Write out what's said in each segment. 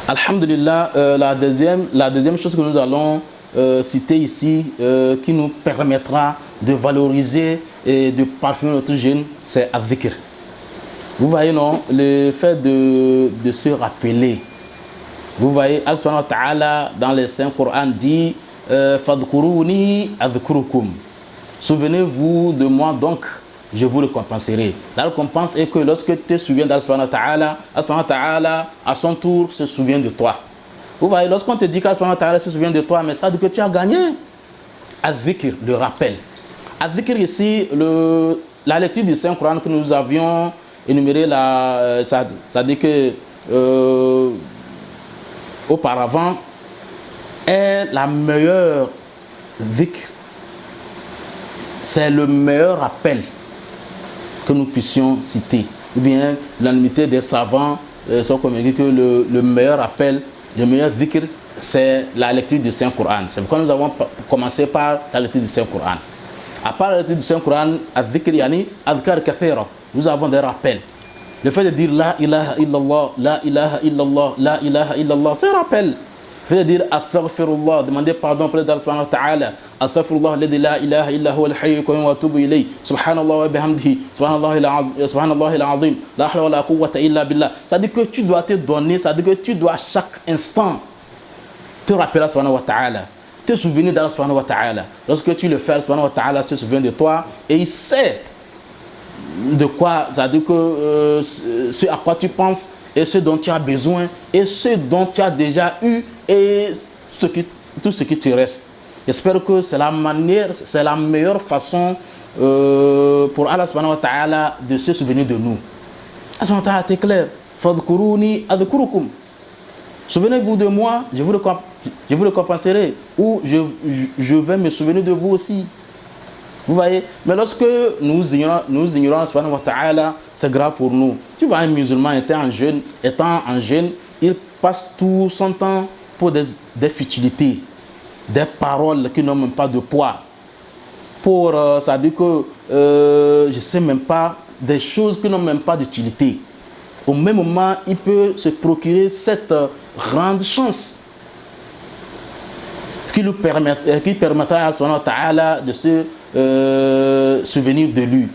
Alhamdulillah, la deuxième chose que nous allons citer ici, qui nous permettra de valoriser et de parfumer notre jeûne, c'est al-dhikr. Vous voyez, non, le fait de se rappeler. Vous voyez, Allah subhanahu wa ta'ala, dans les Saints Coran, dit Fadhkuruni adhkurukum. Souvenez-vous de moi, donc je vous récompenserai. La récompense est que lorsque tu te souviens d'Allah subhanahu wa ta'ala, à son tour, se souvient de toi. Vous voyez, lorsqu'on te dit qu'Allah subhanahu wa ta'ala se souvient de toi, mais ça dit que tu as gagné. Al-dhikr, le rappel. Al-dhikr ici, la lecture du Saint-Coran que nous avions énuméré, ça dit que auparavant, est la meilleure dhikr. C'est le meilleur rappel que nous puissions citer. Ou bien l'unanimité des savants sont convaincus que le meilleur appel, le meilleur dhikr, c'est la lecture du Saint-Coran. C'est pourquoi nous avons commencé par la lecture du Saint-Coran. À part la lecture du Saint-Coran, al-dhikr yani adhkar kathira. Nous avons des rappels. Le fait de dire la ilaha illallah, la ilaha illallah, la ilaha illallah, c'est un rappel. Le fait de dire astaghfirullah, demander pardon auprès d'Allah subhanahu wa ta'ala. Astaghfirullah alladhi la ilaha illa huwa al-hayyul qayyum wa atubu ilayh. Subhanallah wa bihamdihi. Subhanallah al-azim. La hawla wa la quwwata illa billah. Ça dit que tu dois te donner, ça dit que tu dois à chaque instant te rappeler Allah subhanahu wa ta'ala, te souvenir d'Allah subhanahu wa ta'ala. Lorsque tu le fais, Allah subhanahu wa ta'ala se souvient de toi et il sait de quoi, ça dit que ce à quoi tu penses et ce dont tu as besoin et ce dont tu as déjà eu et tout ce qui te reste. J'espère que c'est la meilleure façon pour Allah subhanahu wa ta'ala de se souvenir de nous. Allah subhanahu wa ta'ala est clair. Fadhkuruni adhkurukum. Souvenez-vous de moi, je vous récompenserai. Ou je vais me souvenir de vous aussi. Vous voyez, mais lorsque nous ignorons subhanahu wa ta'ala, c'est grave pour nous. Tu vois, un musulman étant en jeûne, il passe tout son temps pour des futilités, des paroles qui n'ont même pas de poids. Ça dit que, je ne sais même pas, des choses qui n'ont même pas d'utilité. Au même moment, il peut se procurer cette grande chance qui permettra à subhanahu wa ta'ala de se souvenir de lui.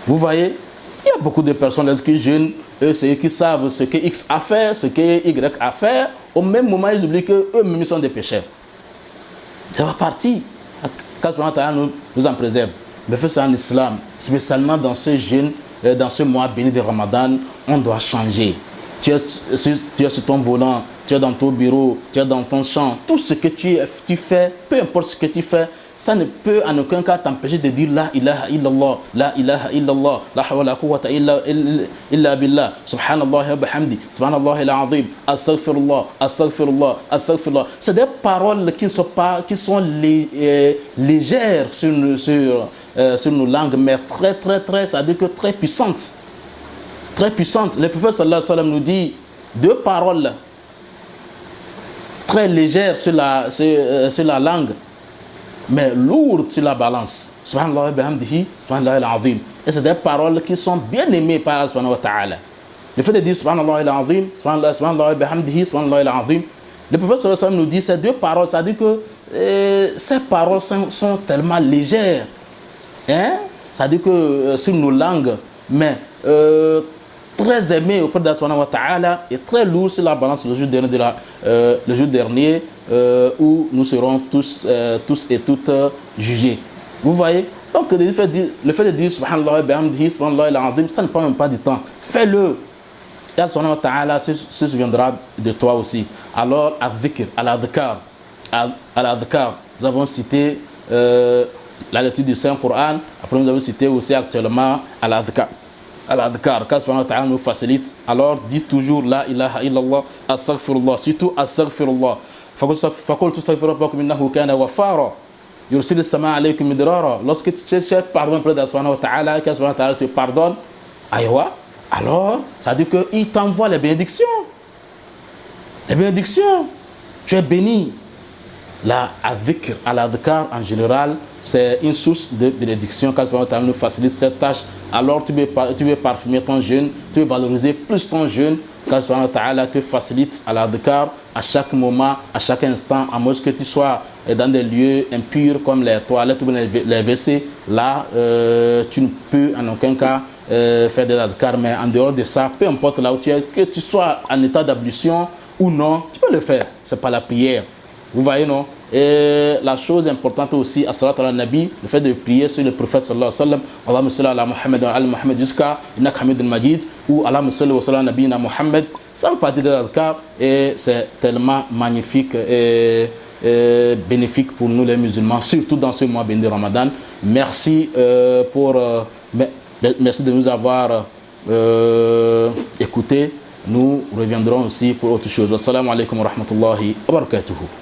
Vous voyez, il y a beaucoup de personnes lorsqu'ils jeûnent, c'est eux qui savent ce que X a fait, ce que Y a fait. Au même moment, ils oublient qu'eux-mêmes sont des pécheurs. Ça va partir. Qu'Allah nous en préserve. Mais fait ça en islam, spécialement dans ce jeûne, dans ce mois béni de Ramadan, on doit changer. Tu es sur ton volant, tu es dans ton bureau, tu es dans ton champ, tout ce que tu fais, peu importe ce que tu fais, ça ne peut en aucun cas t'empêcher de dire la ilaha illallah, la ilaha illallah, la hawla wa la quwwata illa billah, subhanallah wa bihamdi, subhanallah al-azim, astaghfirullah, astaghfirullah, astaghfirullah. C'est des paroles qui sont légères sur nos langues, mais très, ça veut dire que très puissantes. Très puissante. Le prophète sallallahu alayhi wa sallam nous dit deux paroles très légères sur la langue, mais lourdes sur la balance. Subhanallah wa bihamdihi, subhanallah al-azim. Et c'est des paroles qui sont bien aimées par Allah subhanahu wa ta'ala. Le fait de dire subhanallah al-azim, subhanallah wa bihamdihi, subhanallah al-azim, le prophète sallallahu alayhi wa sallam nous dit ces deux paroles, ça dit que ces paroles sont tellement légères. Hein? Ça dit que sur nos langues, mais très aimé auprès d'Allah subhanahu wa ta'ala et très lourd sur la balance le jour dernier où nous serons tous et toutes jugés. Vous voyez? Donc le fait de dire subhanallah wa bihamdihi, subhanallah al-azim, ça ne prend même pas du temps. Fais-le. Et Allah subhanahu wa ta'ala se souviendra de toi aussi. Alors, al-dhikr, al-adhkar, nous avons cité la lecture du Saint-Coran, après nous avons cité aussi actuellement al-adhkar. Al-adhkar, qu'Allah subhanahu wa ta'ala nous facilite. Alors, dis toujours la ilaha illallah, astaghfirullah, surtout astaghfirullah. Faqul tastaghfiru rabbakum innahu kana ghaffara. Yursil as-samaa alaykum midrara. Lorsque tu cherches pardon auprès d'Allah subhanahu wa ta'ala, qu'Allah subhanahu wa ta'ala te pardonne, aywa, alors, ça veut dire qu'il t'envoie les bénédictions. Les bénédictions. Tu es béni. à l'adhkar en général, c'est une source de bénédiction. Quand Allah nous facilite cette tâche, alors tu veux parfumer ton jeûne, tu veux valoriser plus ton jeûne. Quand Allah te facilite à l'adhkar à chaque moment, à chaque instant, à moins que tu sois dans des lieux impurs comme les toilettes ou les WC, là tu ne peux en aucun cas faire des adhkar. Mais en dehors de ça, peu importe là où tu es, que tu sois en état d'ablution ou non, tu peux le faire. C'est pas la prière. Vous voyez, non? Et la chose importante aussi, as-salat ala nabi, le fait de prier sur le prophète sallallahu alayhi wa sallam, Allahumma salli ala Muhammad wa ala Muhammad jusqu'à Innak Hamidun Majid, ou Allahumma salli wa sallam nabi na Muhammad, ça fait partie de l'adhkar et c'est tellement magnifique et bénéfique pour nous les musulmans, surtout dans ce mois béni de Ramadan. Merci merci de nous avoir écoutés. Nous reviendrons aussi pour autre chose. Wassalamu alaikum wa rahmatullahi wa barakatuhu.